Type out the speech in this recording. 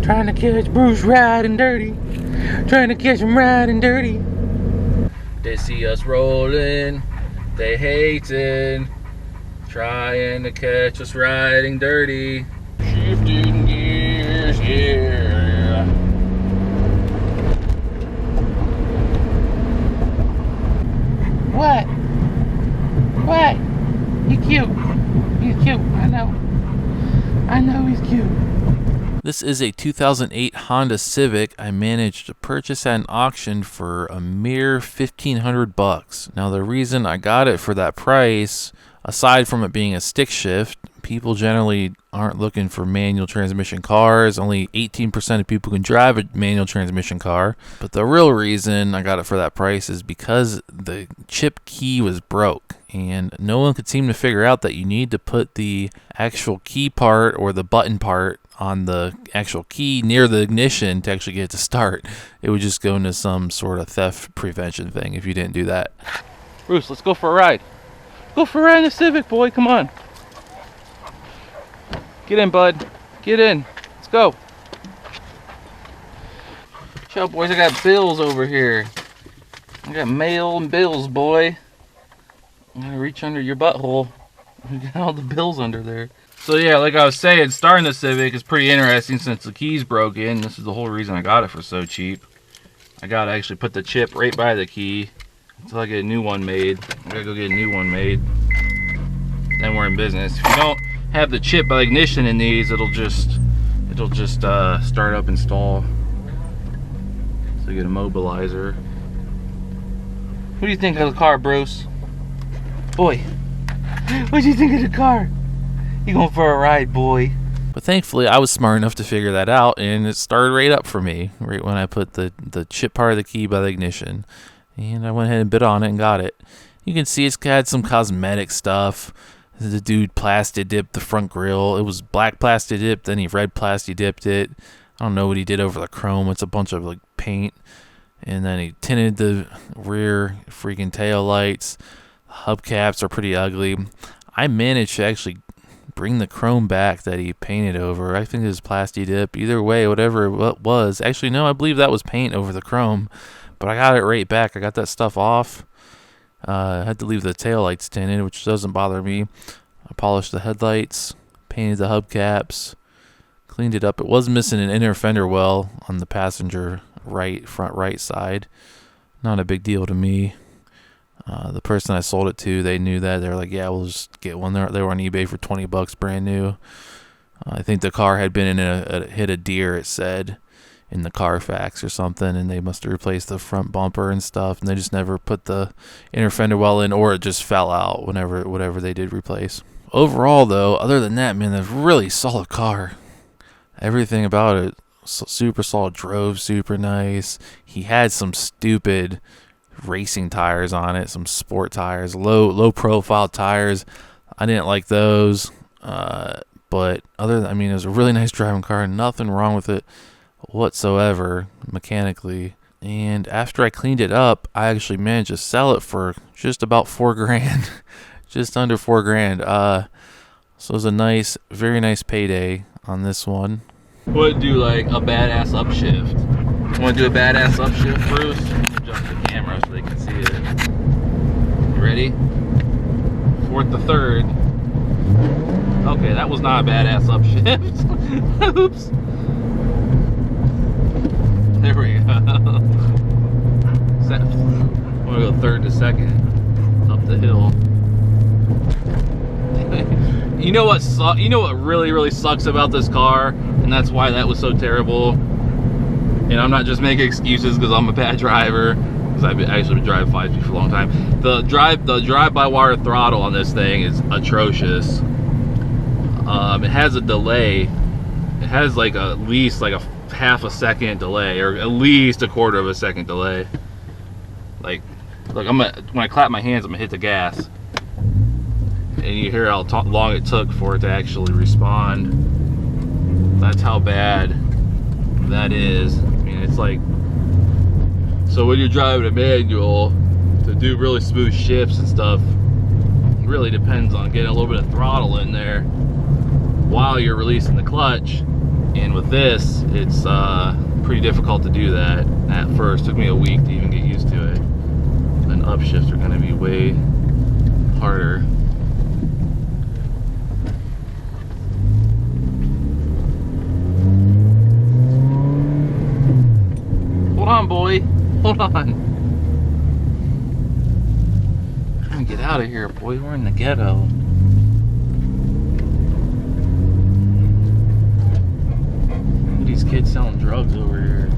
Trying to catch Bruce riding dirty. Trying to catch him riding dirty. They see us rolling, they hating. Trying to catch us riding dirty. Shifting gears, yeah. What? What? He's cute. He's cute. I know he's cute. This is a 2008 Honda Civic I managed to purchase at an auction for a mere $1,500. Now the reason I got it for that price, aside from it being a stick shift, people generally aren't looking for manual transmission cars. Only 18% of people can drive a manual transmission car. But the real reason I got it for that price is because the chip key was broke. And no one could seem to figure out that you need to put the actual key part or the button part on the actual key near the ignition to actually get it to start. It would just go into some sort of theft prevention thing if you didn't do that. Bruce, let's go for a ride. Go for a ride in the Civic, boy. Come on. Get in, bud. Get in. Let's go. Chill, boys. I got bills over here. I got mail and bills, boy. I'm gonna reach under your butthole. You got all the bills under there. So yeah, like I was saying, starting the Civic is pretty interesting since the key's broken. This is the whole reason I got it for so cheap. I gotta actually put the chip right by the key until I get a new one made. I gotta go get a new one made. Then we're in business. If you don't have the chip by the ignition in these, it'll just start up and stall. So you get a mobilizer. What do you think of the car, Bruce? Boy, what do you think of the car? You going for a ride, boy? But thankfully, I was smart enough to figure that out, and it started right up for me, right when I put the chip part of the key by the ignition. And I went ahead and bid on it and got it. You can see it's had some cosmetic stuff. The dude plastic dipped the front grille. It was black plastic dip, then he red plastic dipped it. I don't know what he did over the chrome. It's a bunch of like paint. And then he tinted the rear freaking tail lights. Hubcaps are pretty ugly. I managed to actually bring the chrome back that he painted over. I think it was plasti dip. Either way, whatever it was. Actually, no, I believe that was paint over the chrome. But I got it right back. I got that stuff off. I had to leave the tail lights tinted, which doesn't bother me. I polished the headlights, painted the hubcaps, cleaned it up. It was missing an inner fender well on the passenger front right side. Not a big deal to me. The person I sold it to, they knew that. They're like, yeah, we'll just get one. They were on eBay for $20 brand new. I think the car had been hit a deer, it said, in the Carfax or something, and they must have replaced the front bumper and stuff, and they just never put the inner fender well in, or it just fell out whatever they did replace. Overall, though, other than that, man, that's a really solid car. Everything about it, super solid. Drove super nice. He had some stupid racing tires on it, some sport tires, low profile tires. I didn't like those, but it was a really nice driving car. Nothing wrong with it whatsoever mechanically. And after I cleaned it up, I actually managed to sell it for just about $4,000, just under $4,000. So it was a very nice payday on this one. Would do like a badass upshift. Want to do a badass upshift, Bruce? Adjust the camera so they can see it. You ready? 4th to 3rd. Okay, that was not a badass upshift. Oops. There we go. I'm gonna go 3rd to 2nd up the hill. You know what really sucks about this car, and that's why that was so terrible. And I'm not just making excuses because I'm a bad driver, because I've actually been driving 5G for a long time. The drive-by-wire throttle on this thing is atrocious. It has a delay. It has like at least like a half a second delay, or at least a quarter of a second delay. Like, look, when I clap my hands, I'm gonna hit the gas, and you hear how long it took for it to actually respond. That's how bad that is. I mean, it's like, so when you're driving a manual, to do really smooth shifts and stuff, it really depends on getting a little bit of throttle in there while you're releasing the clutch, And with this, it's pretty difficult to do that at first. Took me a week to even get used to it. And upshifts are going to be way harder. Hold on, boy. Hold on. Trying to get out of here, boy. We're in the ghetto. Look at these kids selling drugs over here.